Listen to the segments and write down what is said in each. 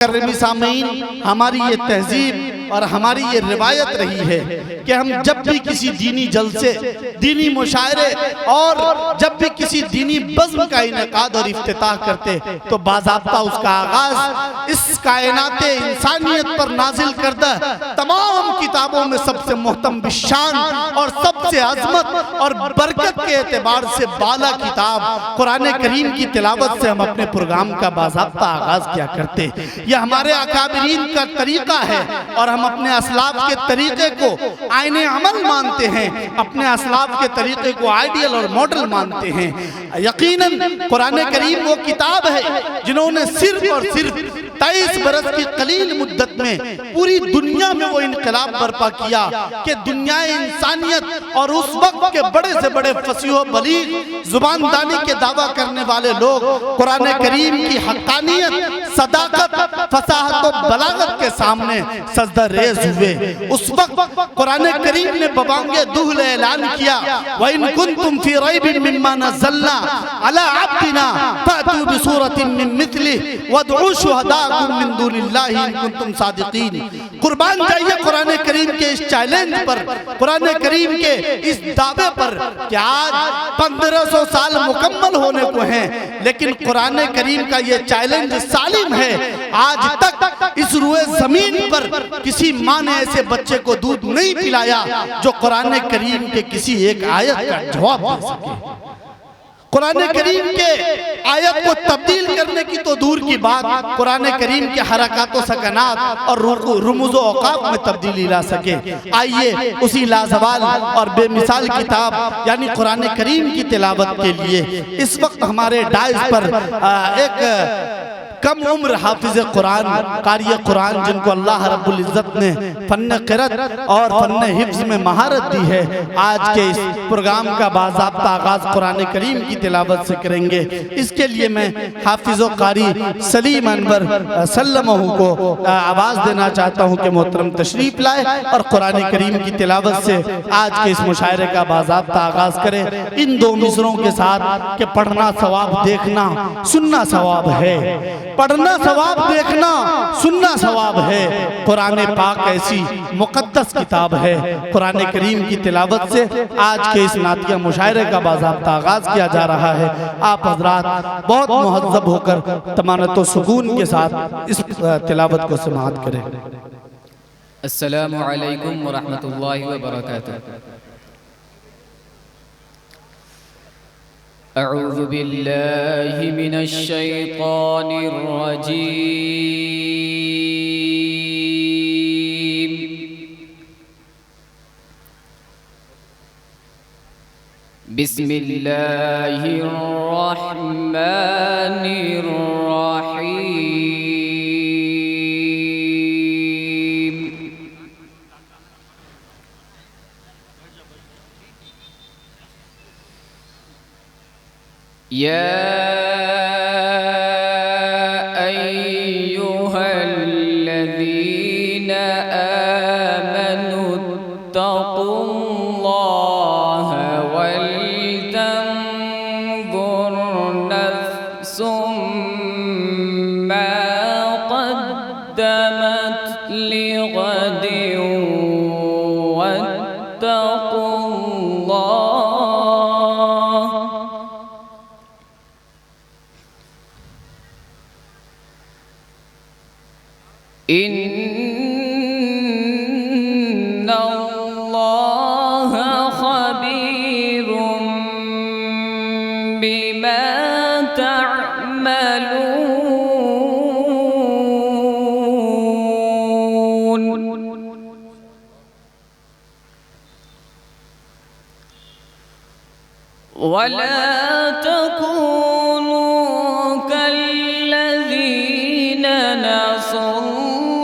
करमी सामीन, हमारी ये तहजीब और हमारी ये रिवायत रही है कि हम जब भी किसी दीनी जलसे, दीनी मुशायरे और जब भी किसी दीनी बज़्म का इनेकाद और इफ्तिताह करते तो बाज़ाब्ता उसका आगाज इस कायनात इंसानियत पर नाजिल करदा तमाम किताबों में सबसे मोहतम बिशान और सबसे अज़मत और बरकत के एतबार से बाला किताब कुरान करीम की तिलावत से हम अपने प्रोग्राम का बाज़ाब्ता आगाज किया करते। यह हमारे अकाबिरीन का तरीका है और हम अपने असलाफ के तरीके को आईने अमल मानते हैं, अपने असलाफ के तरीके को आइडियल और मॉडल मानते हैं। यकीनन कुरान करीम वो किताब है जिन्होंने सिर्फ और सिर्फ 23 बरस की कलील मुद्दत में पूरी दुनिया में वो इनकलाब बर्पा किया कि दुनिया इंसानियत और उस वक्त के बड़े से बड़े फसीह बलीग जुबानदानी के दावा करने वाले लोग कुरान करीम की हक्कानियत, सदाकत, फसाहत और बलागत के सामने सजदा रेज हुए। उस वक्त कुरान करीम ने बबांगे दुहल ऐलान किया, व इन कुंतुम फी रैबिन मिम्मा नज़्ज़लना अला अब्दिना फातू बिसूरतिन मिन मिथलिही वदउ शुहदाकुम मिन दुनिल्लाहि इन कुंतुम सादिकीन। कुर्बान जाइए कुरान करीम के इस चैलेंज पर, कुरान करीम के इस दावे पर कि आज 1500 साल मुकम्मल होने को हैं, लेकिन कुरान करीम का ये चैलेंज सालिम है। आज तक इस रुए जमीन पर किसी माँ ने ऐसे बच्चे को दूध नहीं पिलाया जो कुरान करीम के किसी एक आयत का जवाब दे सके। कुरान करीम के आयत को तब्दील करने की तो दूर की बात, कुरान करीम के हरकत व सकनात और रुमूज़ व औक़ाफ़ में तब्दीली ला सके। आइए उसी लाजवाल और बेमिसाल किताब यानी कुरान करीम की तिलावत के लिए इस वक्त हमारे डाइस पर एक कम उम्र हाफिज कुरान, कारी कुरान, जिनको अल्लाह रब्बुल इज़्ज़त ने फन्न क़िरात और फन्न हिफ्ज़ में महारत दी है, आज के इस प्रोग्राम का बाज़ाब्ता आगाज़ कुरान करीम की तिलावत से करेंगे। इसके लिए मैं हाफिज़ कारी सलीम अनवर सल्लमहु को आवाज़ देना चाहता हूँ कि मोहतरम तशरीफ़ लाए और कुरान करीम की तिलावत से आज के इस मुशायरे का बाज़ाब्ता आगाज़ करें इन दो मिसरों के साथ कि पढ़ना सवाब, देखना सुनना सवाब है। पढ़ना सवाब, देखना सुनना सवाब है। कुरान पाक ऐसी मुकद्दस किताब है। कुरान करीम की तिलावत से आज के इस नातिया मुशायरे का बाज़ाब्ता आगाज किया जा रहा है। आप हज़रात बहुत मुहज़्ज़ब होकर तमानत व सुकून के साथ इस तिलावत को समाअत करें। अस्सलामु अलैकुम व रहमतुल्लाहि व बरकातुहू। अऊज़ु बिल्लाहि मिनश शैतानिर रजीम। बिस्मिल्लाहिर रहमानिर रहीम। या अय्युहल्लज़ीना आमनुत्तक़ुल्लाह वलतंज़ुर नफ्सुम मा क़द्दमत लिग़दिन वत्तक़ुल्लाह इन्नल्लाह ख़बीरुम बिमा तअमलून। वला तकूनू कल्लज़ीन नसुल्लाह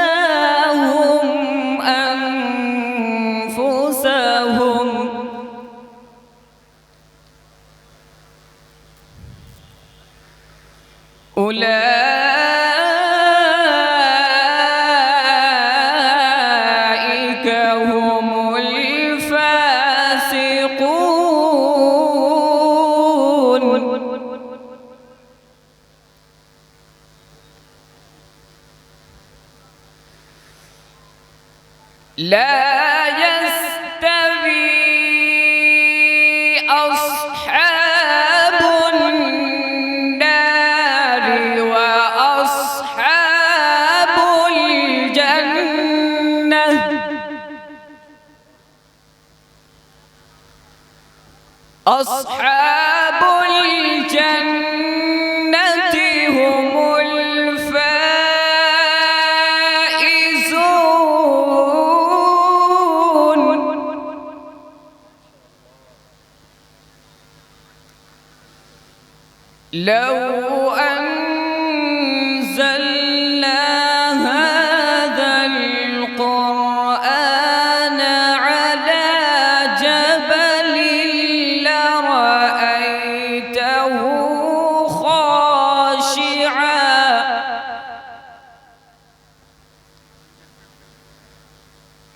फअंसाहुम अनफुसहुम उलाइक हुमुल फासिकून। لا يستوي أصحاب النار وأصحاب الجنة أصحاب الجنة هم الفائزون لو أنزلنا هذا القرآن على جبل لرأيته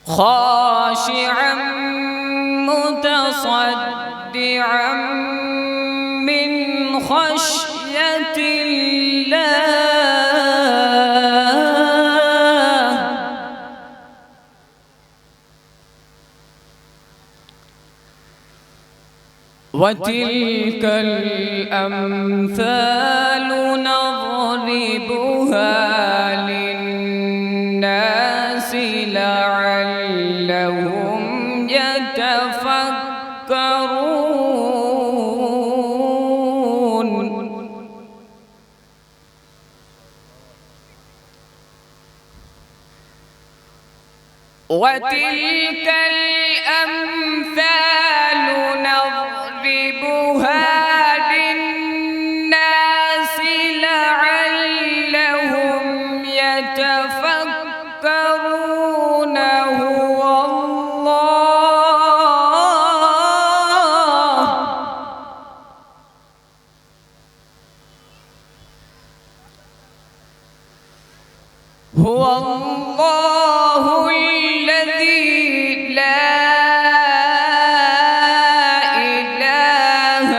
خاشعا متصدعا من خشية الله وتلك الأمثال نضربها للناس لعلهم يتفكرون وتلك الأمثال نضربها للناس لعلهم يتفكرون هو الله الذي لا إله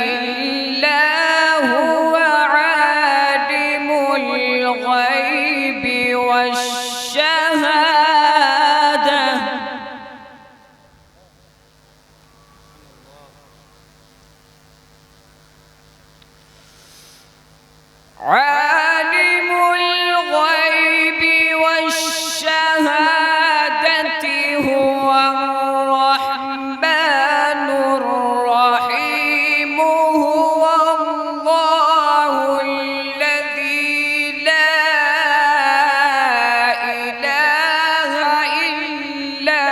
إلا هو عالم الغيب والشهادة عالم الغيب والشهادة هو الرحمن الرحيم هو الله الذي لا إله إلا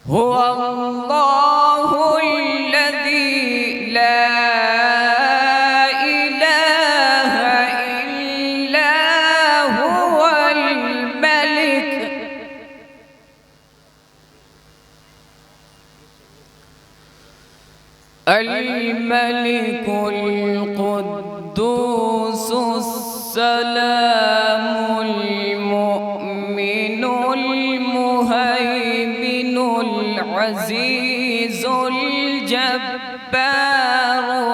هو الله الذي لا إله إلا هو الملك القدوس السلام المؤمن المهيمن العزيز الجبار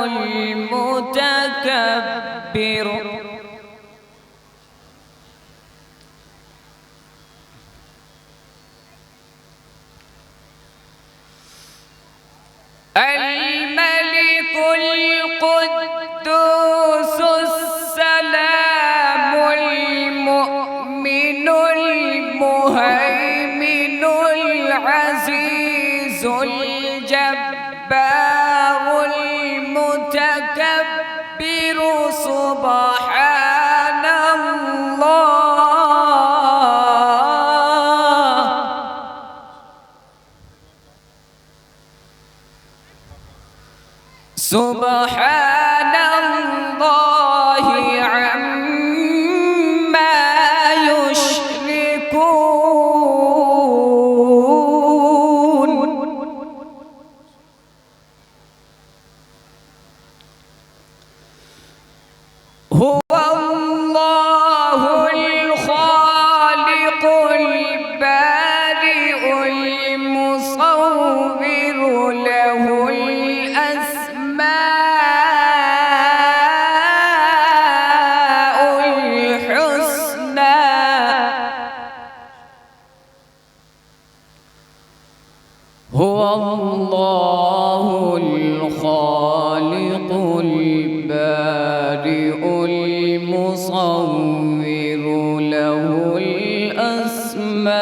المتكبر الملك القدوس السلام المؤمن المهيمن العزيز الجبار المتكبر سبحان الله سبحان الله عما يشركون هو الله الخالق البارئ المصور له الأسماء هو الله الخالق البارئ المصور له الأسماء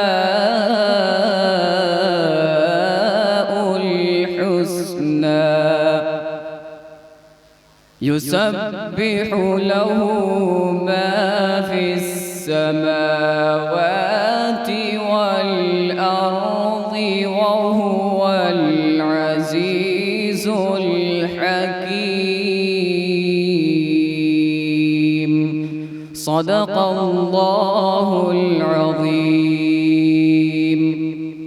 الحسنى يسبح له ما في السماوات والأرض وهو العزيز الحكيم. صدق الله العظيم.